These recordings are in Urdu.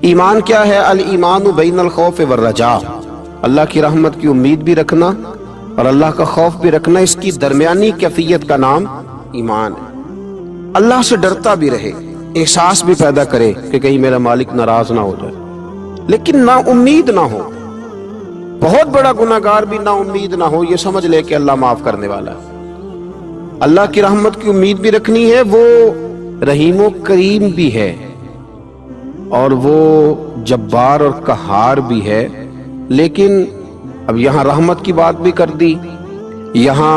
ایمان کیا ہے؟ الایمان بین الخوف والرجاء، اللہ کی رحمت کی امید بھی رکھنا اور اللہ کا خوف بھی رکھنا، اس کی درمیانی کیفیت کا نام ایمان ہے۔ اللہ سے ڈرتا بھی رہے، احساس بھی پیدا کرے کہ کہیں میرا مالک ناراض نہ ہو جائے، لیکن نا امید نہ ہو۔ بہت بڑا گناہگار بھی نا امید نہ ہو، یہ سمجھ لے کہ اللہ معاف کرنے والا ہے۔ اللہ کی رحمت کی امید بھی رکھنی ہے، وہ رحیم و کریم بھی ہے اور وہ جبار اور قہار بھی ہے۔ لیکن اب یہاں رحمت کی بات بھی کر دی، یہاں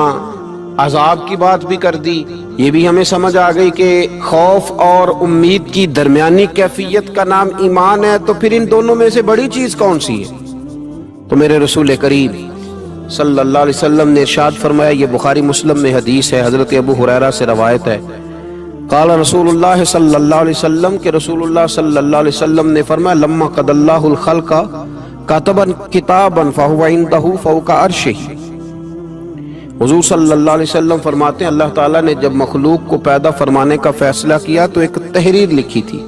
عذاب کی بات بھی کر دی، یہ بھی ہمیں سمجھ آ گئی کہ خوف اور امید کی درمیانی کیفیت کا نام ایمان ہے۔ تو پھر ان دونوں میں سے بڑی چیز کون سی ہے؟ تو میرے رسول کریم صلی اللہ علیہ وسلم نے ارشاد فرمایا، یہ بخاری مسلم میں حدیث ہے، حضرت ابو ہریرہ سے روایت ہے، قال رسول اللہ صلی اللہ علیہ وسلم کہ رسول اللہ صلی اللہ علیہ وسلم نے فرمایا، لما قضى اللہ الخلق كتبا کتابا فهو عنده فوق عرشه۔ حضور صلی اللہ علیہ وسلم فرماتے ہیں اللہ تعالیٰ نے جب مخلوق کو پیدا فرمانے کا فیصلہ کیا تو ایک تحریر لکھی تھی،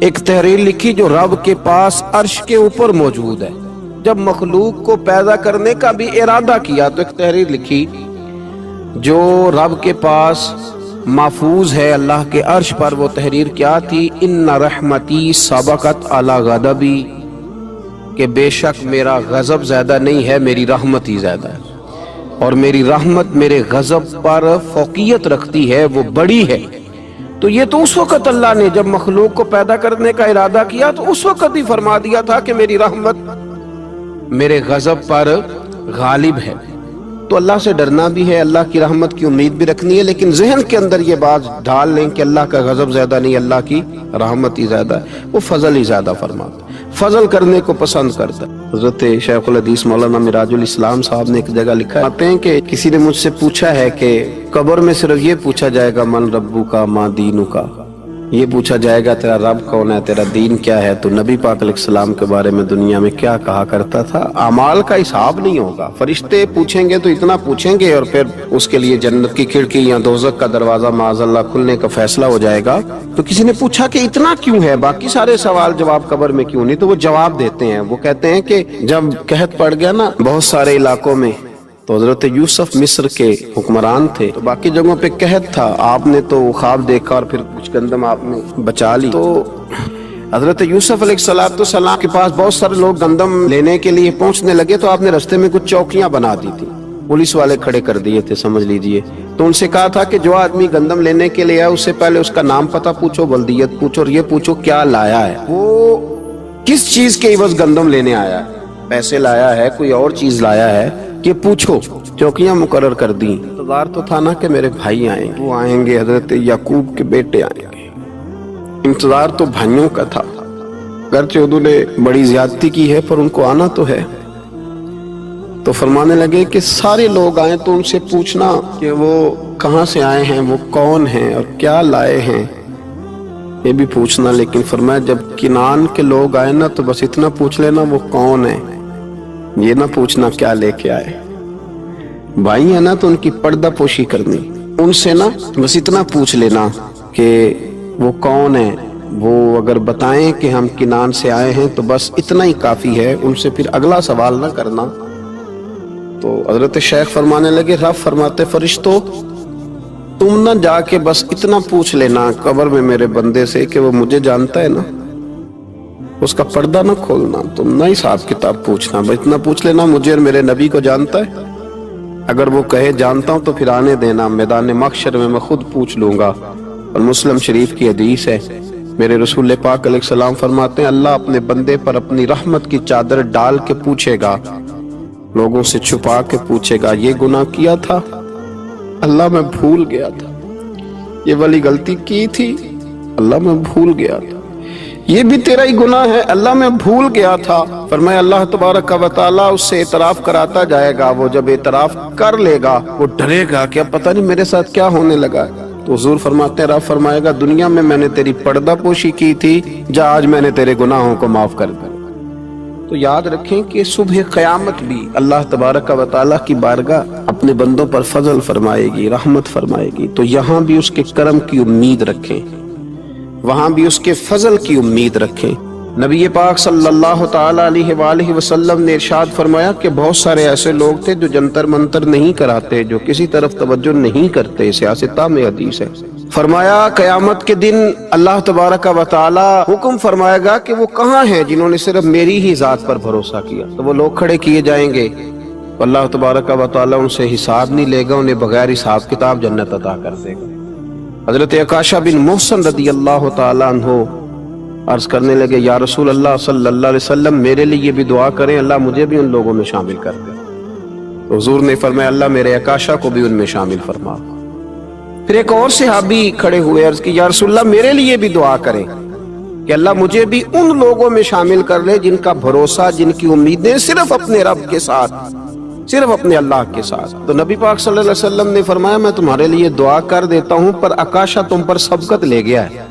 ایک تحریر لکھی جو رب کے پاس عرش کے اوپر موجود ہے۔ جب مخلوق کو پیدا کرنے کا بھی ارادہ کیا تو ایک تحریر لکھی جو رب کے پاس محفوظ ہے اللہ کے عرش پر۔ وہ تحریر کیا تھی؟ ان رحمتی سبقت علی غضبی، کہ بے شک میرا غضب زیادہ نہیں ہے، میری رحمت ہی زیادہ ہے، اور میری رحمت میرے غضب پر فوقیت رکھتی ہے، وہ بڑی ہے۔ تو یہ تو اس وقت اللہ نے جب مخلوق کو پیدا کرنے کا ارادہ کیا تو اس وقت ہی فرما دیا تھا کہ میری رحمت میرے غضب پر غالب ہے۔ تو اللہ سے ڈرنا بھی ہے، اللہ کی رحمت کی امید بھی رکھنی ہے، لیکن ذہن کے اندر یہ بات ڈال لیں کہ اللہ کا غضب زیادہ نہیں، اللہ کی رحمت ہی زیادہ ہے، وہ فضل ہی زیادہ فرماتا ہے، فضل کرنے کو پسند کرتا ہے۔ حضرت شیخ الحدیث مولانا مراج الاسلام صاحب نے ایک جگہ لکھا ہے کہ کسی نے مجھ سے پوچھا ہے کہ قبر میں صرف یہ پوچھا جائے گا من ربو کا ما دینو کا، یہ پوچھا جائے گا تیرا رب کون ہے، تیرا دین کیا ہے، تو نبی پاک علیہ السلام کے بارے میں دنیا میں کیا کہا کرتا تھا؟ اعمال کا حساب نہیں ہوگا، فرشتے پوچھیں گے تو اتنا پوچھیں گے اور پھر اس کے لیے جنت کی کھڑکی یا دوزخ کا دروازہ معاذ اللہ کھلنے کا فیصلہ ہو جائے گا۔ تو کسی نے پوچھا کہ اتنا کیوں ہے، باقی سارے سوال جواب قبر میں کیوں نہیں؟ تو وہ جواب دیتے ہیں، وہ کہتے ہیں کہ جب قحط پڑ گیا نا بہت سارے علاقوں میں، تو حضرت یوسف مصر کے حکمران تھے، تو باقی جگہوں پہ قحط تھا، آپ نے تو خواب دیکھا اور پھر کچھ گندم آپ نے بچا لی۔ تو حضرت یوسف علیہ السلام کے پاس بہت سارے لوگ گندم لینے کے لیے پہنچنے لگے، تو آپ نے رستے میں کچھ چوکیاں بنا دی تھی، پولیس والے کھڑے کر دیے تھے سمجھ لیجئے۔ تو ان سے کہا تھا کہ جو آدمی گندم لینے کے لیے آیا اس سے پہلے اس کا نام پتہ پوچھو، بلدیت پوچھو، اور یہ پوچھو کیا لایا ہے، وہ کس چیز کے عوض گندم لینے آیا ہے، پیسے لایا ہے، کوئی اور چیز لایا ہے، یہ پوچھو۔ چوکیاں مقرر کر دیں۔ انتظار تو تھا نا کہ میرے بھائی آئیں گے، وہ آئیں گے، حضرت یعقوب کے بیٹے آئیں گے، انتظار تو بھائیوں کا تھا، اگرچہ انہوں نے بڑی زیادتی کی ہے پر ان کو آنا تو ہے۔ تو فرمانے لگے کہ سارے لوگ آئیں تو ان سے پوچھنا کہ وہ کہاں سے آئے ہیں، وہ کون ہیں اور کیا لائے ہیں، یہ بھی پوچھنا۔ لیکن فرمایا جب کنعان کے لوگ آئے نا تو بس اتنا پوچھ لینا وہ کون ہے، یہ نہ پوچھنا کیا لے کے آئے۔ بھائی ہیں نا تو ان کی پردہ پوشی کرنی، ان سے نا بس اتنا پوچھ لینا کہ وہ کون ہے، وہ اگر بتائیں کہ ہم کنعان سے آئے ہیں تو بس اتنا ہی کافی ہے، ان سے پھر اگلا سوال نہ کرنا۔ تو حضرت شیخ فرمانے لگے، رب فرماتے فرشتوں تم نہ جا کے بس اتنا پوچھ لینا قبر میں میرے بندے سے کہ وہ مجھے جانتا ہے نا، اس کا پردہ نہ کھولنا، تم نہ حساب کتاب پوچھنا، بس اتنا پوچھ لینا مجھے اور میرے نبی کو جانتا ہے، اگر وہ کہے جانتا ہوں تو پھر آنے دینا، میدان محشر میں خود پوچھ لوں گا۔ اور مسلم شریف کی حدیث ہے، میرے رسول پاک علیہ السلام فرماتے ہیں اللہ اپنے بندے پر اپنی رحمت کی چادر ڈال کے پوچھے گا، لوگوں سے چھپا کے پوچھے گا یہ گناہ کیا تھا اللہ میں بھول گیا تھا، یہ والی غلطی کی تھی اللہ میں بھول گیا تھا، یہ بھی تیرا ہی گناہ ہے اللہ میں بھول گیا تھا۔ فرمایا اللہ تبارک و تعالیٰ اس سے اعتراف کراتا جائے گا، وہ جب اعتراف کر لے گا وہ ڈرے گا کہ اب پتہ نہیں میرے ساتھ کیا ہونے لگا۔ تو حضور فرماتے ہیں رب فرمائے گا دنیا میں نے تیری پردہ پوشی کی تھی، جا آج میں نے تیرے گناہوں کو معاف کر دیا۔ تو یاد رکھیں کہ صبح قیامت بھی اللہ تبارک و تعالیٰ کی بارگاہ اپنے بندوں پر فضل فرمائے گی، رحمت فرمائے گی، تو یہاں بھی اس کے کرم کی امید رکھیں، وہاں بھی اس کے فضل کی امید رکھیں۔ نبی پاک صلی اللہ تعالی علیہ وآلہ وسلم نے ارشاد فرمایا کہ بہت سارے ایسے لوگ تھے جو جنتر منتر نہیں کراتے، جو کسی طرف توجہ نہیں کرتے، سیاستہ میں حدیث ہے۔ فرمایا قیامت کے دن اللہ تبارک و تعالی حکم فرمائے گا کہ وہ کہاں ہیں جنہوں نے صرف میری ہی ذات پر بھروسہ کیا، تو وہ لوگ کھڑے کیے جائیں گے، اللہ تبارک و تعالی ان سے حساب نہیں لے گا، انہیں بغیر حساب کتاب جنت عطا کر دے گا۔ حضرت عکاشہ بن محسن رضی اللہ تعالی عنہ عرض کرنے لگے، یا رسول اللہ صلی اللہ علیہ وسلم میرے لیے بھی دعا کریں، اللہ مجھے بھی ان لوگوں میں شامل کر دے۔ تو حضور نے فرمایا اللہ میرے عکاشہ کو بھی ان میں شامل فرما۔ پھر ایک اور صحابی کھڑے ہوئے، عرض کی یا رسول اللہ میرے لیے بھی دعا کریں کہ اللہ مجھے بھی ان لوگوں میں شامل کر لے جن کا بھروسہ، جن کی امیدیں صرف اپنے رب کے ساتھ، صرف اپنے اللہ کے ساتھ۔ تو نبی پاک صلی اللہ علیہ وسلم نے فرمایا میں تمہارے لیے دعا کر دیتا ہوں، پر عکاشہ تم پر سبقت لے گیا ہے،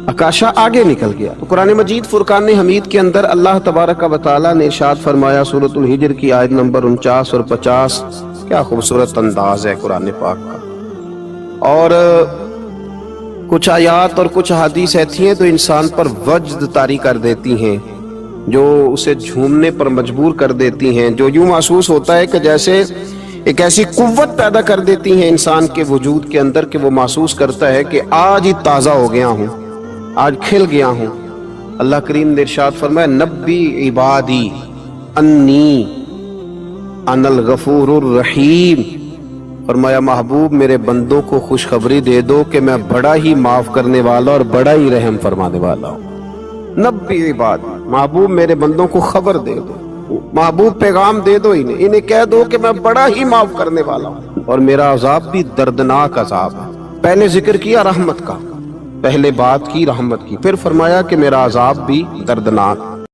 عکاشہ آگے نکل گیا۔ تو قرآن مجید فرقان حمید کے اندر اللہ تبارک و تعالی نے ارشاد فرمایا، سورۃ الحجر کی آیت نمبر 49 اور 50، کیا خوبصورت انداز ہے قرآن پاک کا۔ اور کچھ آیات اور کچھ حدیث ایسی ہیں تو انسان پر وجد طاری کر دیتی ہیں، جو اسے جھومنے پر مجبور کر دیتی ہیں، جو یوں محسوس ہوتا ہے کہ جیسے ایک ایسی قوت پیدا کر دیتی ہیں انسان کے وجود کے اندر کہ وہ محسوس کرتا ہے کہ آج ہی تازہ ہو گیا ہوں، آج کھل گیا ہوں۔ اللہ کریم نے ارشاد فرمایا نبی عبادی انی انا الغفور الرحیم، فرمایا محبوب میرے بندوں کو خوشخبری دے دو کہ میں بڑا ہی معاف کرنے والا اور بڑا ہی رحم فرمانے والا ہوں۔ نبی عبادی، محبوب میرے بندوں کو خبر دے دو، محبوب پیغام دے دو انہیں کہہ دو کہ میں بڑا ہی معاف کرنے والا ہوں اور میرا عذاب بھی دردناک عذاب ہے۔ پہلے ذکر کیا رحمت کا، پہلے بات کی رحمت کی، پھر فرمایا کہ میرا عذاب بھی دردناک۔